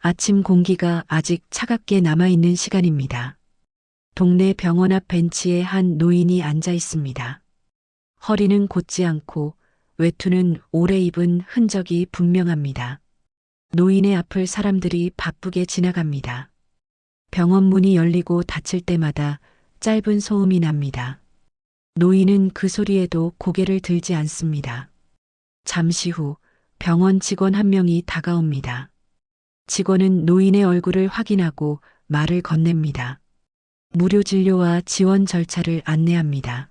아침 공기가 아직 차갑게 남아있는 시간입니다. 동네 병원 앞 벤치에 한 노인이 앉아 있습니다. 허리는 곧지 않고 외투는 오래 입은 흔적이 분명합니다. 노인의 앞을 사람들이 바쁘게 지나갑니다. 병원 문이 열리고 닫힐 때마다 짧은 소음이 납니다. 노인은 그 소리에도 고개를 들지 않습니다. 잠시 후 병원 직원 한 명이 다가옵니다. 직원은 노인의 얼굴을 확인하고 말을 건넵니다. 무료 진료와 지원 절차를 안내합니다.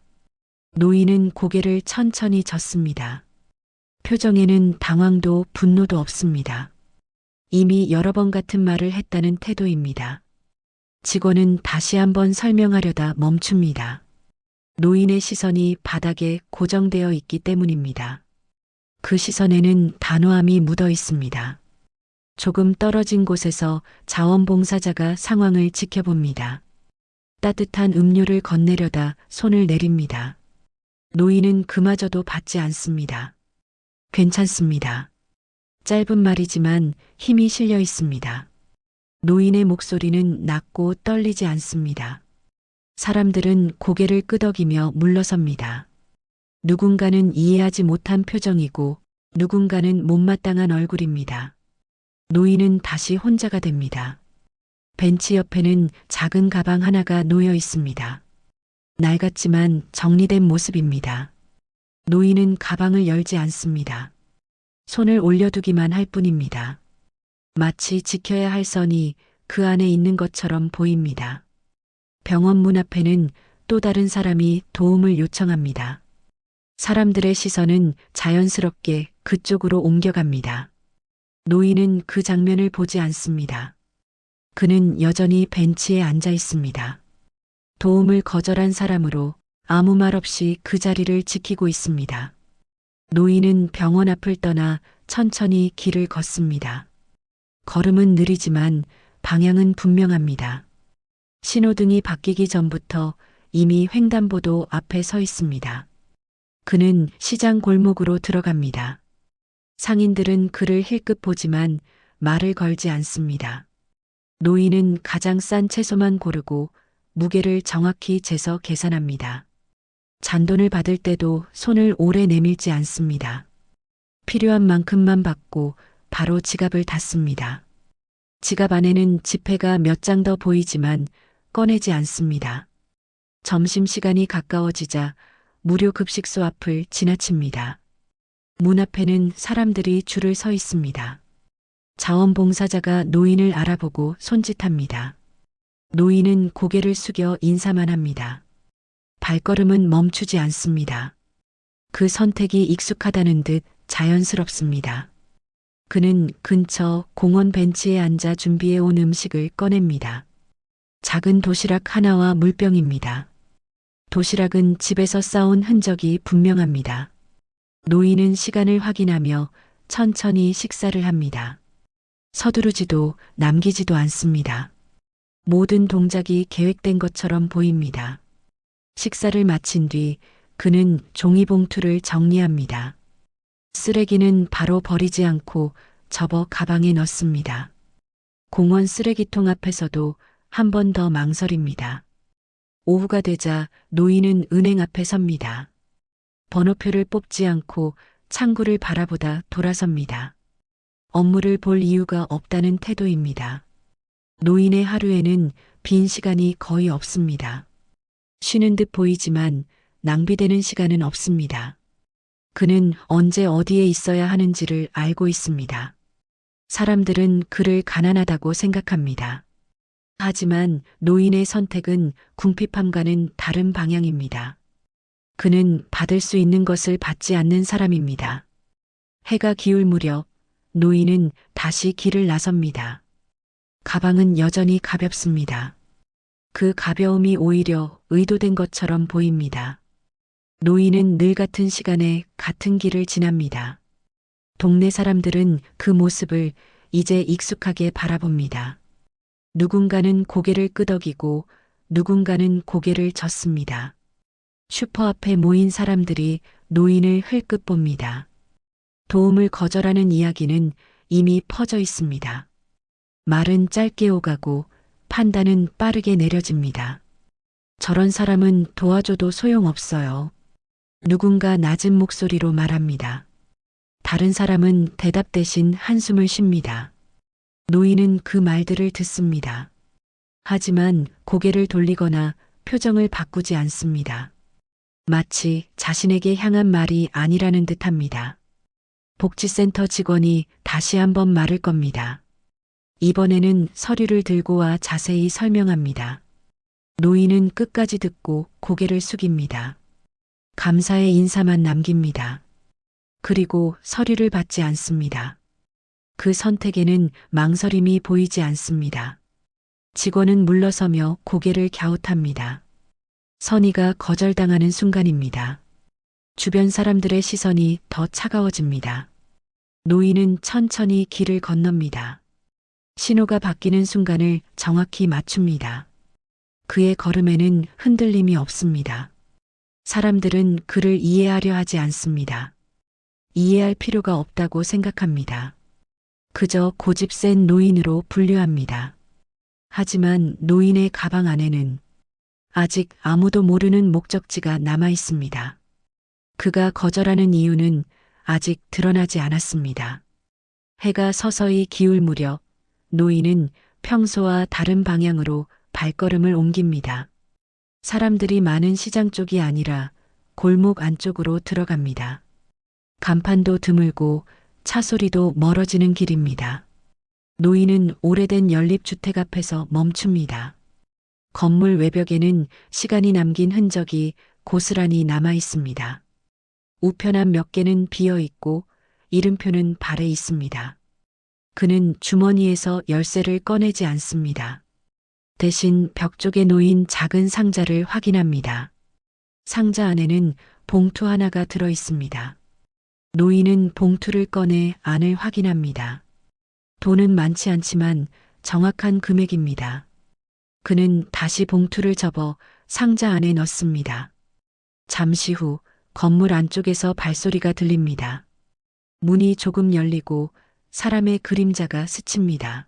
노인은 고개를 천천히 젓습니다. 표정에는 당황도 분노도 없습니다. 이미 여러 번 같은 말을 했다는 태도입니다. 직원은 다시 한번 설명하려다 멈춥니다. 노인의 시선이 바닥에 고정되어 있기 때문입니다. 그 시선에는 단호함이 묻어 있습니다. 조금 떨어진 곳에서 자원봉사자가 상황을 지켜봅니다. 따뜻한 음료를 건네려다 손을 내립니다. 노인은 그마저도 받지 않습니다. 괜찮습니다. 짧은 말이지만 힘이 실려 있습니다. 노인의 목소리는 낮고 떨리지 않습니다. 사람들은 고개를 끄덕이며 물러섭니다. 누군가는 이해하지 못한 표정이고 누군가는 못마땅한 얼굴입니다. 노인은 다시 혼자가 됩니다. 벤치 옆에는 작은 가방 하나가 놓여 있습니다. 낡았지만 정리된 모습입니다. 노인은 가방을 열지 않습니다. 손을 올려두기만 할 뿐입니다. 마치 지켜야 할 선이 그 안에 있는 것처럼 보입니다. 병원 문 앞에는 또 다른 사람이 도움을 요청합니다. 사람들의 시선은 자연스럽게 그쪽으로 옮겨갑니다. 노인은 그 장면을 보지 않습니다. 그는 여전히 벤치에 앉아 있습니다. 도움을 거절한 사람으로 아무 말 없이 그 자리를 지키고 있습니다. 노인은 병원 앞을 떠나 천천히 길을 걷습니다. 걸음은 느리지만 방향은 분명합니다. 신호등이 바뀌기 전부터 이미 횡단보도 앞에 서 있습니다. 그는 시장 골목으로 들어갑니다. 상인들은 그를 힐끗 보지만 말을 걸지 않습니다. 노인은 가장 싼 채소만 고르고 무게를 정확히 재서 계산합니다. 잔돈을 받을 때도 손을 오래 내밀지 않습니다. 필요한 만큼만 받고 바로 지갑을 닫습니다. 지갑 안에는 지폐가 몇 장 더 보이지만 꺼내지 않습니다. 점심시간이 가까워지자 무료 급식소 앞을 지나칩니다. 문 앞에는 사람들이 줄을 서 있습니다. 자원봉사자가 노인을 알아보고 손짓합니다. 노인은 고개를 숙여 인사만 합니다. 발걸음은 멈추지 않습니다. 그 선택이 익숙하다는 듯 자연스럽습니다. 그는 근처 공원 벤치에 앉아 준비해 온 음식을 꺼냅니다. 작은 도시락 하나와 물병입니다. 도시락은 집에서 싸온 흔적이 분명합니다. 노인은 시간을 확인하며 천천히 식사를 합니다. 서두르지도 남기지도 않습니다. 모든 동작이 계획된 것처럼 보입니다. 식사를 마친 뒤 그는 종이봉투를 정리합니다. 쓰레기는 바로 버리지 않고 접어 가방에 넣습니다. 공원 쓰레기통 앞에서도 한 번 더 망설입니다. 오후가 되자 노인은 은행 앞에 섭니다. 번호표를 뽑지 않고 창구를 바라보다 돌아섭니다. 업무를 볼 이유가 없다는 태도입니다. 노인의 하루에는 빈 시간이 거의 없습니다. 쉬는 듯 보이지만 낭비되는 시간은 없습니다. 그는 언제 어디에 있어야 하는지를 알고 있습니다. 사람들은 그를 가난하다고 생각합니다. 하지만 노인의 선택은 궁핍함과는 다른 방향입니다. 그는 받을 수 있는 것을 받지 않는 사람입니다. 해가 기울 무렵 노인은 다시 길을 나섭니다. 가방은 여전히 가볍습니다. 그 가벼움이 오히려 의도된 것처럼 보입니다. 노인은 늘 같은 시간에 같은 길을 지납니다. 동네 사람들은 그 모습을 이제 익숙하게 바라봅니다. 누군가는 고개를 끄덕이고 누군가는 고개를 젓습니다. 슈퍼 앞에 모인 사람들이 노인을 흘끗 봅니다. 도움을 거절하는 이야기는 이미 퍼져 있습니다. 말은 짧게 오가고 판단은 빠르게 내려집니다. 저런 사람은 도와줘도 소용없어요. 누군가 낮은 목소리로 말합니다. 다른 사람은 대답 대신 한숨을 쉽니다. 노인은 그 말들을 듣습니다. 하지만 고개를 돌리거나 표정을 바꾸지 않습니다. 마치 자신에게 향한 말이 아니라는 듯합니다. 복지센터 직원이 다시 한번 말을 겁니다. 이번에는 서류를 들고 와 자세히 설명합니다. 노인은 끝까지 듣고 고개를 숙입니다. 감사의 인사만 남깁니다. 그리고 서류를 받지 않습니다. 그 선택에는 망설임이 보이지 않습니다. 직원은 물러서며 고개를 갸웃합니다. 선의가 거절당하는 순간입니다. 주변 사람들의 시선이 더 차가워집니다. 노인은 천천히 길을 건넙니다. 신호가 바뀌는 순간을 정확히 맞춥니다. 그의 걸음에는 흔들림이 없습니다. 사람들은 그를 이해하려 하지 않습니다. 이해할 필요가 없다고 생각합니다. 그저 고집센 노인으로 분류합니다. 하지만 노인의 가방 안에는 아직 아무도 모르는 목적지가 남아 있습니다. 그가 거절하는 이유는 아직 드러나지 않았습니다. 해가 서서히 기울 무렵 노인은 평소와 다른 방향으로 발걸음을 옮깁니다. 사람들이 많은 시장 쪽이 아니라 골목 안쪽으로 들어갑니다. 간판도 드물고 차 소리도 멀어지는 길입니다. 노인은 오래된 연립주택 앞에서 멈춥니다. 건물 외벽에는 시간이 남긴 흔적이 고스란히 남아 있습니다. 우편함 몇 개는 비어 있고 이름표는 발에 있습니다. 그는 주머니에서 열쇠를 꺼내지 않습니다. 대신 벽 쪽에 놓인 작은 상자를 확인합니다. 상자 안에는 봉투 하나가 들어 있습니다. 노인은 봉투를 꺼내 안을 확인합니다. 돈은 많지 않지만 정확한 금액입니다. 그는 다시 봉투를 접어 상자 안에 넣습니다. 잠시 후 건물 안쪽에서 발소리가 들립니다. 문이 조금 열리고 사람의 그림자가 스칩니다.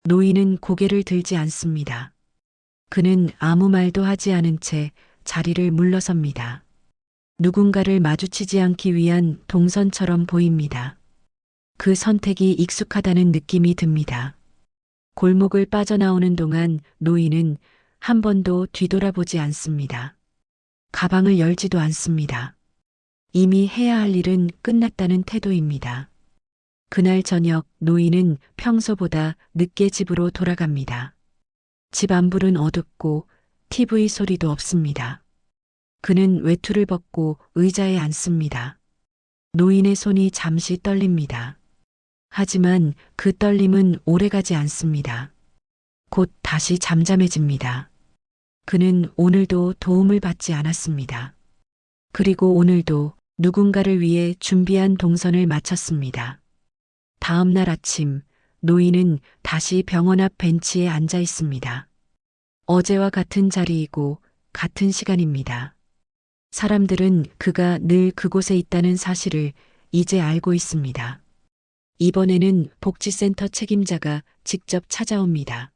노인은 고개를 들지 않습니다. 그는 아무 말도 하지 않은 채 자리를 물러섭니다. 누군가를 마주치지 않기 위한 동선처럼 보입니다. 그 선택이 익숙하다는 느낌이 듭니다. 골목을 빠져나오는 동안 노인은 한 번도 뒤돌아보지 않습니다. 가방을 열지도 않습니다. 이미 해야 할 일은 끝났다는 태도입니다. 그날 저녁 노인은 평소보다 늦게 집으로 돌아갑니다. 집 안불은 어둡고 TV 소리도 없습니다. 그는 외투를 벗고 의자에 앉습니다. 노인의 손이 잠시 떨립니다. 하지만 그 떨림은 오래가지 않습니다. 곧 다시 잠잠해집니다. 그는 오늘도 도움을 받지 않았습니다. 그리고 오늘도 누군가를 위해 준비한 동선을 마쳤습니다. 다음 날 아침 노인은 다시 병원 앞 벤치에 앉아 있습니다. 어제와 같은 자리이고 같은 시간입니다. 사람들은 그가 늘 그곳에 있다는 사실을 이제 알고 있습니다. 이번에는 복지센터 책임자가 직접 찾아옵니다.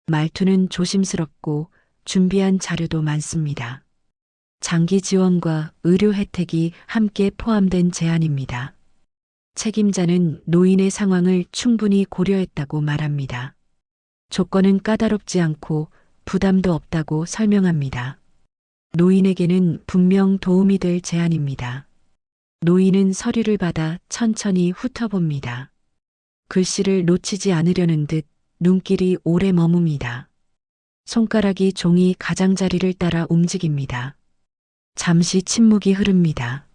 말투는 조심스럽고 준비한 자료도 많습니다. 장기 지원과 의료 혜택이 함께 포함된 제안입니다. 책임자는 노인의 상황을 충분히 고려했다고 말합니다. 조건은 까다롭지 않고 부담도 없다고 설명합니다. 노인에게는 분명 도움이 될 제안입니다. 노인은 서류를 받아 천천히 훑어봅니다. 글씨를 놓치지 않으려는 듯 눈길이 오래 머뭅니다. 손가락이 종이 가장자리를 따라 움직입니다. 잠시 침묵이 흐릅니다.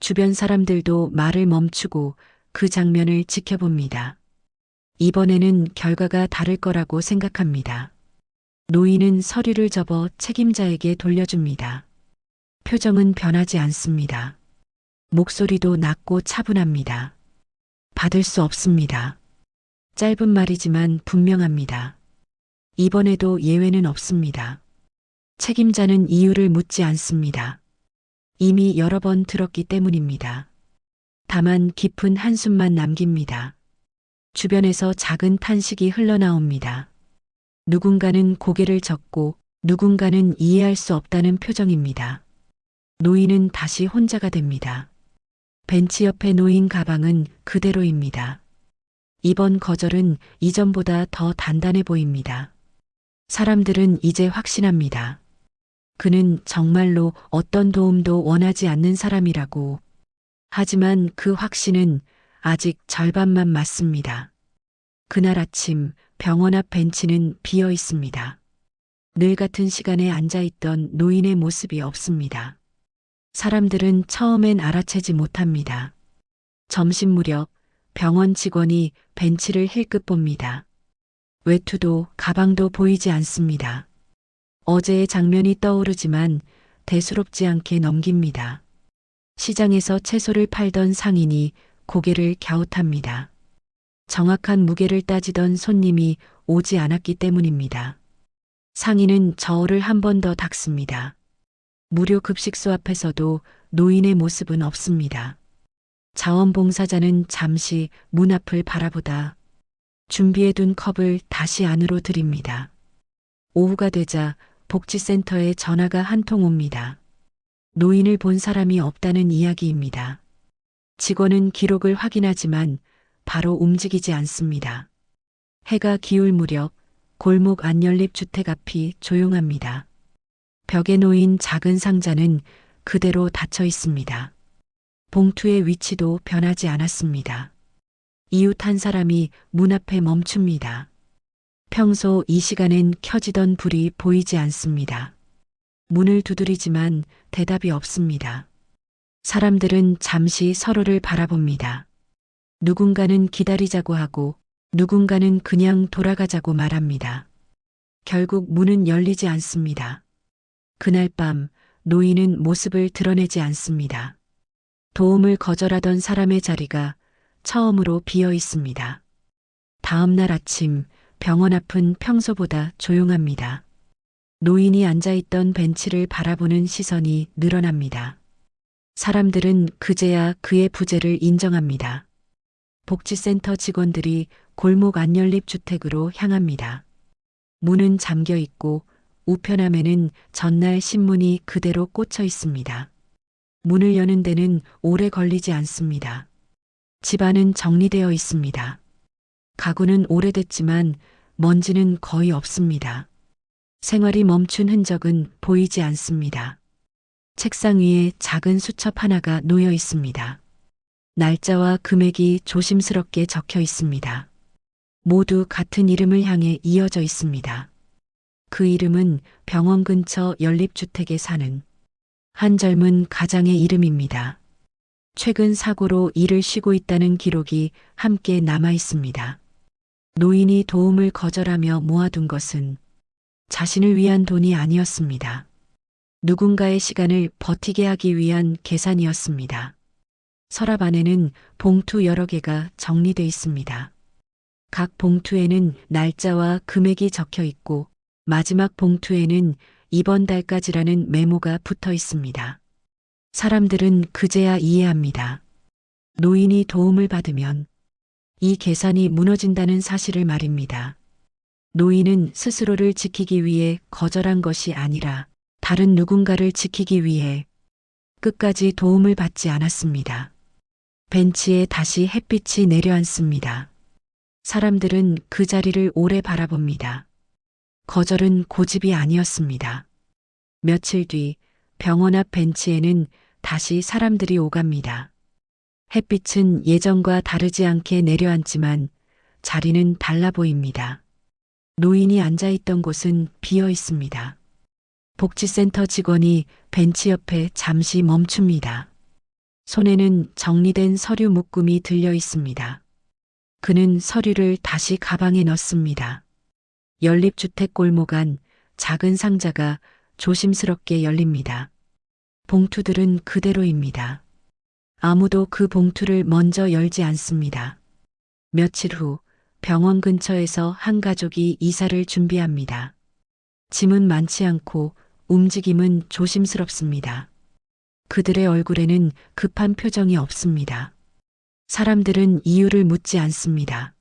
주변 사람들도 말을 멈추고 그 장면을 지켜봅니다. 이번에는 결과가 다를 거라고 생각합니다. 노인은 서류를 접어 책임자에게 돌려줍니다. 표정은 변하지 않습니다. 목소리도 낮고 차분합니다. 받을 수 없습니다. 짧은 말이지만 분명합니다. 이번에도 예외는 없습니다. 책임자는 이유를 묻지 않습니다. 이미 여러 번 들었기 때문입니다. 다만 깊은 한숨만 남깁니다. 주변에서 작은 탄식이 흘러나옵니다. 누군가는 고개를 젓고 누군가는 이해할 수 없다는 표정입니다. 노인은 다시 혼자가 됩니다. 벤치 옆에 놓인 가방은 그대로입니다. 이번 거절은 이전보다 더 단단해 보입니다. 사람들은 이제 확신합니다. 그는 정말로 어떤 도움도 원하지 않는 사람이라고. 하지만 그 확신은 아직 절반만 맞습니다. 그날 아침 병원 앞 벤치는 비어 있습니다. 늘 같은 시간에 앉아있던 노인의 모습이 없습니다. 사람들은 처음엔 알아채지 못합니다. 점심 무렵 병원 직원이 벤치를 힐끗 봅니다. 외투도 가방도 보이지 않습니다. 어제의 장면이 떠오르지만 대수롭지 않게 넘깁니다. 시장에서 채소를 팔던 상인이 고개를 갸웃합니다. 정확한 무게를 따지던 손님이 오지 않았기 때문입니다. 상인은 저울을 한 번 더 닦습니다. 무료 급식소 앞에서도 노인의 모습은 없습니다. 자원봉사자는 잠시 문 앞을 바라보다 준비해둔 컵을 다시 안으로 들입니다. 오후가 되자 복지센터에 전화가 한 통 옵니다. 노인을 본 사람이 없다는 이야기입니다. 직원은 기록을 확인하지만 바로 움직이지 않습니다. 해가 기울 무렵 골목 안연립 주택 앞이 조용합니다. 벽에 놓인 작은 상자는 그대로 닫혀 있습니다. 봉투의 위치도 변하지 않았습니다. 이웃 한 사람이 문 앞에 멈춥니다. 평소 이 시간엔 켜지던 불이 보이지 않습니다. 문을 두드리지만 대답이 없습니다. 사람들은 잠시 서로를 바라봅니다. 누군가는 기다리자고 하고 누군가는 그냥 돌아가자고 말합니다. 결국 문은 열리지 않습니다. 그날 밤 노인은 모습을 드러내지 않습니다. 도움을 거절하던 사람의 자리가 처음으로 비어 있습니다. 다음 날 아침 병원 앞은 평소보다 조용합니다. 노인이 앉아있던 벤치를 바라보는 시선이 늘어납니다. 사람들은 그제야 그의 부재를 인정합니다. 복지센터 직원들이 골목 안연립 주택으로 향합니다. 문은 잠겨 있고 우편함에는 전날 신문이 그대로 꽂혀 있습니다. 문을 여는 데는 오래 걸리지 않습니다. 집안은 정리되어 있습니다. 가구는 오래됐지만 먼지는 거의 없습니다. 생활이 멈춘 흔적은 보이지 않습니다. 책상 위에 작은 수첩 하나가 놓여 있습니다. 날짜와 금액이 조심스럽게 적혀 있습니다. 모두 같은 이름을 향해 이어져 있습니다. 그 이름은 병원 근처 연립주택에 사는 한 젊은 가장의 이름입니다. 최근 사고로 일을 쉬고 있다는 기록이 함께 남아 있습니다. 노인이 도움을 거절하며 모아둔 것은 자신을 위한 돈이 아니었습니다. 누군가의 시간을 버티게 하기 위한 계산이었습니다. 서랍 안에는 봉투 여러 개가 정리돼 있습니다. 각 봉투에는 날짜와 금액이 적혀 있고 마지막 봉투에는 이번 달까지라는 메모가 붙어 있습니다. 사람들은 그제야 이해합니다. 노인이 도움을 받으면 이 계산이 무너진다는 사실을 말입니다. 노인은 스스로를 지키기 위해 거절한 것이 아니라 다른 누군가를 지키기 위해 끝까지 도움을 받지 않았습니다. 벤치에 다시 햇빛이 내려앉습니다. 사람들은 그 자리를 오래 바라봅니다. 거절은 고집이 아니었습니다. 며칠 뒤 병원 앞 벤치에는 다시 사람들이 오갑니다. 햇빛은 예전과 다르지 않게 내려앉지만 자리는 달라 보입니다. 노인이 앉아있던 곳은 비어 있습니다. 복지센터 직원이 벤치 옆에 잠시 멈춥니다. 손에는 정리된 서류 묶음이 들려 있습니다. 그는 서류를 다시 가방에 넣습니다. 연립주택 골목 안 작은 상자가 조심스럽게 열립니다. 봉투들은 그대로입니다. 아무도 그 봉투를 먼저 열지 않습니다. 며칠 후 병원 근처에서 한 가족이 이사를 준비합니다. 짐은 많지 않고 움직임은 조심스럽습니다. 그들의 얼굴에는 급한 표정이 없습니다. 사람들은 이유를 묻지 않습니다.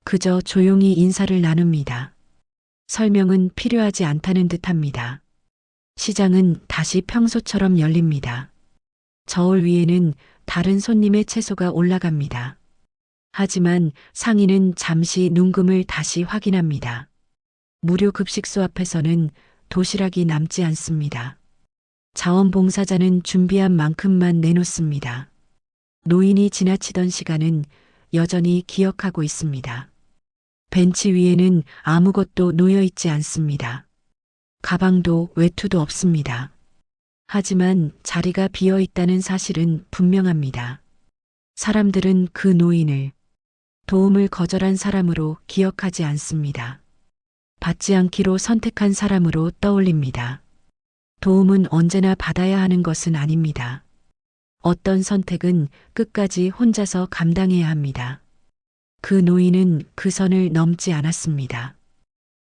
그저 조용히 인사를 나눕니다. 설명은 필요하지 않다는 듯합니다. 시장은 다시 평소처럼 열립니다. 저울 위에는 다른 손님의 채소가 올라갑니다. 하지만 상인은 잠시 눈금을 다시 확인합니다. 무료 급식소 앞에서는 도시락이 남지 않습니다. 자원봉사자는 준비한 만큼만 내놓습니다. 노인이 지나치던 시간은 여전히 기억하고 있습니다. 벤치 위에는 아무것도 놓여 있지 않습니다. 가방도 외투도 없습니다. 하지만 자리가 비어 있다는 사실은 분명합니다. 사람들은 그 노인을 도움을 거절한 사람으로 기억하지 않습니다. 받지 않기로 선택한 사람으로 떠올립니다. 도움은 언제나 받아야 하는 것은 아닙니다. 어떤 선택은 끝까지 혼자서 감당해야 합니다. 그 노인은 그 선을 넘지 않았습니다.